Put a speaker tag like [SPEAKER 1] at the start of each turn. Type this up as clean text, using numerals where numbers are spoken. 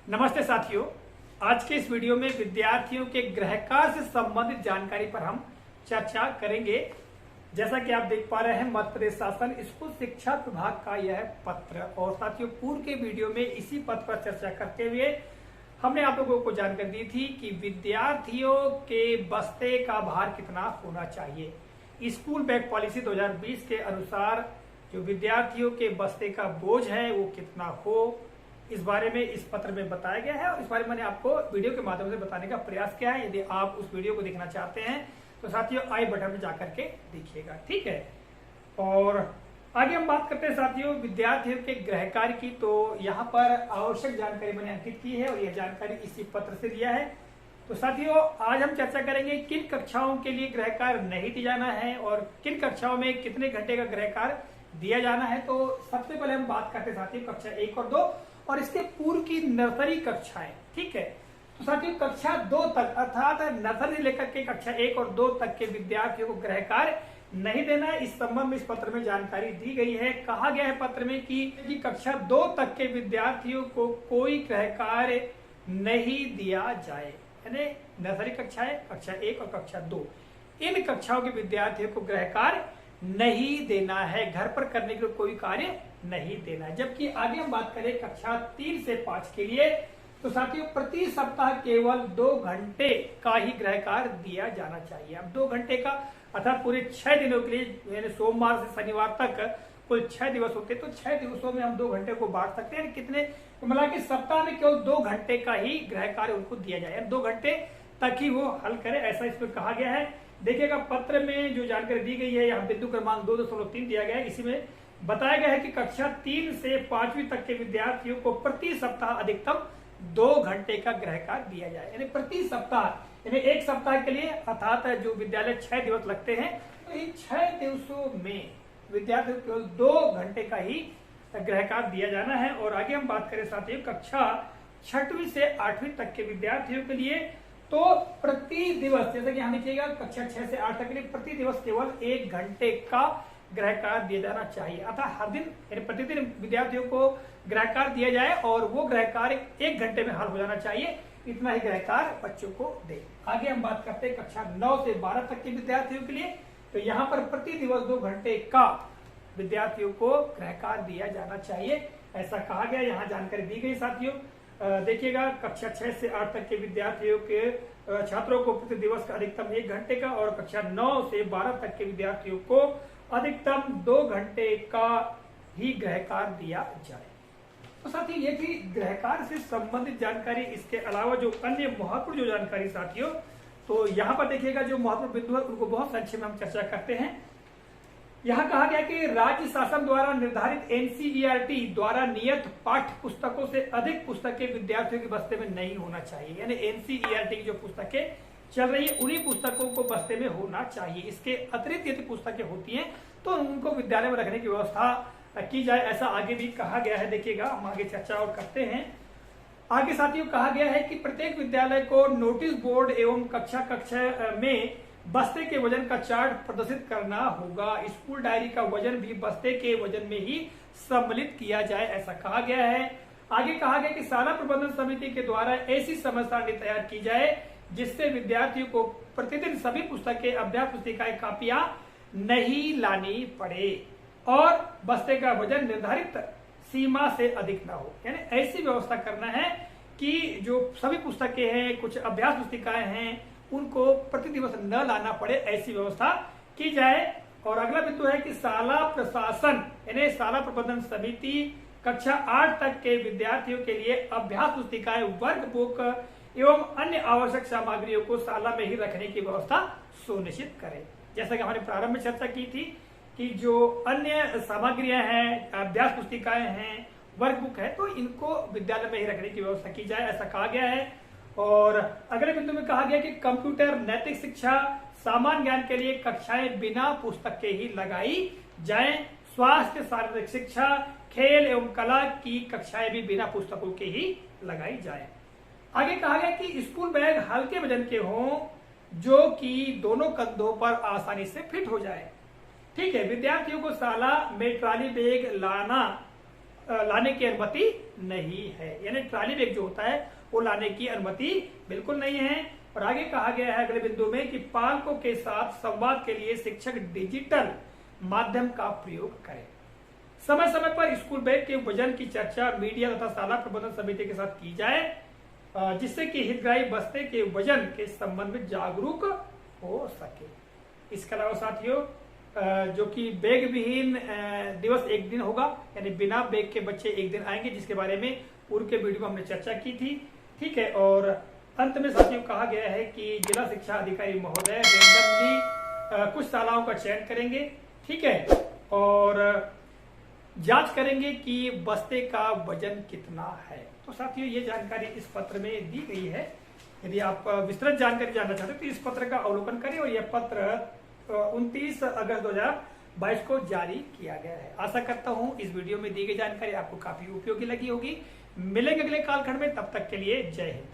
[SPEAKER 1] नमस्ते साथियों, आज के इस वीडियो में विद्यार्थियों के गृह कार्य से संबंधित जानकारी पर हम चर्चा करेंगे। जैसा कि आप देख पा रहे हैं, मध्य प्रदेश शासन स्कूल शिक्षा विभाग का यह पत्र। और साथियों, पूर्व के वीडियो में इसी पत्र पर चर्चा करते हुए हमने आप लोगों को जानकारी दी थी कि विद्यार्थियों के बस्ते का भार कितना होना चाहिए। स्कूल बैग पॉलिसी 2020 के अनुसार जो विद्यार्थियों के बस्ते का बोझ है वो कितना हो, इस बारे में इस पत्र में बताया गया है। और इस बारे में मैंने आपको वीडियो के माध्यम से बताने का प्रयास किया है। यदि आप उस वीडियो को देखना चाहते हैं तो साथियों आई बटन में जाकर के देखिएगा, ठीक है। और आगे हम बात करते हैं साथियों विद्यार्थियों के गृह कार्य की। तो यहाँ पर आवश्यक जानकारी मैंने अंकित की है और यह जानकारी इसी पत्र से दिया है। तो साथियों, आज हम चर्चा करेंगे किन कक्षाओं के लिए गृह कार्य नहीं दिया जाना है और किन कक्षाओं में कितने घंटे का गृह कार्य दिया जाना है। तो सबसे पहले हम बात करते हैं साथियों कक्षा 1 और 2 और इसके पूर्व की नर्सरी कक्षाएं, ठीक है। तो साथियों कक्षा 2 तक अर्थात नर्सरी से लेकर के कक्षा 1 और 2 तक के विद्यार्थियों को गृह कार्य नहीं देना है। इस संबंध में इस पत्र में जानकारी दी गई है। कहा गया है पत्र में कि कक्षा 2 तक के विद्यार्थियों को कोई गृह कार्य नहीं दिया जाए, यानी नर्सरी कक्षाएं, कक्षा 1 और कक्षा 2 इन कक्षाओं के विद्यार्थियों को गृह कार्य नहीं देना है, घर पर करने के लिए कोई कार्य नहीं देना है। जबकि आगे हम बात करें कक्षा 3 से 5 के लिए, तो साथियों प्रति सप्ताह केवल 2 घंटे का ही गृह कार्य दिया जाना चाहिए। अब 2 घंटे का अर्थात पूरे 6 दिनों के लिए, यानी सोमवार से शनिवार तक कुल 6 दिवस होते, तो 6 दिवसों में हम 2 घंटे को बांट सकते हैं। कितने, तो मतलब कि सप्ताह में केवल 2 घंटे का ही गृह कार्य उनको दिया जाए, 2 घंटे तक ही वो हल करे, ऐसा इसमें कहा गया है। देखिएगा पत्र में जो जानकारी दी गई है, यहाँ बिंदु क्रमांक 2.3 दिया गया है। इसी में बताया गया है कि कक्षा 3 से 5वीं तक के विद्यार्थियों को प्रति सप्ताह अधिकतम 2 घंटे का गृह कार्य दिया जाए, यानी प्रति सप्ताह, यानी एक सप्ताह के लिए अर्थात जो विद्यालय 6 दिवस लगते हैं, तो इन 6 दिवसों में विद्यार्थियों को केवल 2 घंटे का ही गृह कार्य दिया जाना है। और आगे हम बात करें साथियों कक्षा 6वीं से 8वीं तक के विद्यार्थियों के लिए, तो प्रति दिवस, जैसा कि यहाँ लिखिएगा कक्षा 6 से 8 तक के लिए प्रति दिवस केवल 1 घंटे का गृह कार्य दिया जाना चाहिए। अतः हर दिन यानी प्रतिदिन विद्यार्थियों को गृह कार्य दिया जाए और वो गृह कार्य 1 घंटे में हल हो जाना चाहिए, इतना ही गृह कार्य बच्चों को दे। आगे हम बात करते हैं कक्षा 9 से 12 तक के विद्यार्थियों के लिए, तो यहाँ पर प्रति दिवस 2 घंटे का विद्यार्थियों को गृह कार्य दिया जाना चाहिए, ऐसा कहा गया, यहाँ जानकारी दी गई। साथियों देखिएगा कक्षा 6 से 8 तक के विद्यार्थियों के छात्रों को प्रति दिवस का अधिकतम 1 घंटे का और कक्षा 9 से 12 तक के विद्यार्थियों को अधिकतम 2 घंटे का ही गृह कार्य दिया जाए। तो साथियों ये थी गृह कार्य से संबंधित जानकारी। इसके अलावा जो अन्य महत्वपूर्ण जो जानकारी साथियों, तो यहाँ पर देखिएगा जो महत्वपूर्ण बिंदु है उनको बहुत संक्षेप में हम चर्चा करते हैं। यहाँ कहा गया कि राज्य शासन द्वारा निर्धारित एनसीईआरटी द्वारा नियत पाठ्य पुस्तकों से अधिक पुस्तकें विद्यार्थियों के बस्ते में नहीं होना चाहिए, यानी एनसीईआरटी की जो पुस्तकें चल रही है उन्हीं पुस्तकों को बस्ते में होना चाहिए। इसके अतिरिक्त यदि पुस्तकें होती हैं तो उनको विद्यालय में रखने की व्यवस्था की जाए, ऐसा आगे भी कहा गया है। देखिएगा हम आगे चर्चा और करते हैं। आगे साथियों कहा गया है कि प्रत्येक विद्यालय को नोटिस बोर्ड एवं कक्षा में बस्ते के वजन का चार्ट प्रदर्शित करना होगा। स्कूल डायरी का वजन भी बस्ते के वजन में ही सम्मिलित किया जाए, ऐसा कहा गया है। आगे कहा गया कि शाला प्रबंधन समिति के द्वारा ऐसी समय सारणी तैयार की जाए जिससे विद्यार्थियों को प्रतिदिन सभी पुस्तकें, अभ्यास पुस्तिकाएं, कापियां नहीं लानी पड़े और बस्ते का वजन निर्धारित सीमा से अधिक न हो, यानी ऐसी व्यवस्था करना है कि जो सभी पुस्तकें हैं, कुछ अभ्यास पुस्तिकाएं हैं, उनको प्रति दिवस न लाना पड़े, ऐसी व्यवस्था की जाए। और अगला बिंदु है कि शाला प्रशासन यानी शाला प्रबंधन समिति कक्षा 8 तक के विद्यार्थियों के लिए अभ्यास पुस्तिकाएं, वर्क बुक एवं अन्य आवश्यक सामग्रियों को शाला में ही रखने की व्यवस्था सुनिश्चित करे। जैसा कि हमारे प्रारंभ में चर्चा की थी कि जो अन्य सामग्रियां हैं, अभ्यास पुस्तिकाएं हैं, वर्क बुक है, तो इनको विद्यालय में ही रखने की व्यवस्था की जाए, ऐसा कहा गया है। और अगले बिंदु में कहा गया कि कंप्यूटर, नैतिक शिक्षा, सामान्य ज्ञान के लिए कक्षाएं बिना पुस्तक के ही लगाई जाएं। स्वास्थ्य, शारीरिक शिक्षा, खेल एवं कला की कक्षाएं भी बिना पुस्तकों के ही लगाई जाए। आगे कहा गया कि स्कूल बैग हल्के वजन के हों जो कि दोनों कंधों पर आसानी से फिट हो जाए, ठीक है। विद्यार्थियों को शाला में ट्रॉली बैग लाना लाने की अनुमति नहीं है, यानी ट्रॉली बैग जो होता है वो लाने की अनुमति बिल्कुल नहीं है। और आगे कहा गया है अगले बिंदु में कि पालकों के साथ संवाद के लिए शिक्षक डिजिटल माध्यम का प्रयोग करें। समय समय पर स्कूल बैग के वजन की चर्चा मीडिया तथा शाला प्रबंधन समिति के साथ की जाए, जिससे कि हितग्राही बस्ते के वजन के संबंध में जागरूक हो सके। इसके अलावा साथियों जो कि बैग विहीन दिवस एक दिन होगा, यानी बिना बैग के बच्चे एक दिन आएंगे, जिसके बारे में पूर्व के वीडियो में हमने चर्चा की थी। ठीक है, और अंत में साथियों कहा गया है कि जिला शिक्षा अधिकारी महोदय रेंडमली कुछ शालाओं का चयन करेंगे। ठीक है, और जांच करेंगे कि बस्ते का वजन कितना है। तो साथियों ये जानकारी इस पत्र में दी गई है। यदि आप विस्तृत जानकारी जानना चाहते हैं तो इस पत्र का अवलोकन करें। और यह पत्र 29 अगस्त 2022 को जारी किया गया है। आशा करता हूं इस वीडियो में दी गई जानकारी आपको काफी उपयोगी लगी होगी। मिलेंगे अगले कालखंड में, तब तक के लिए जय हिंद।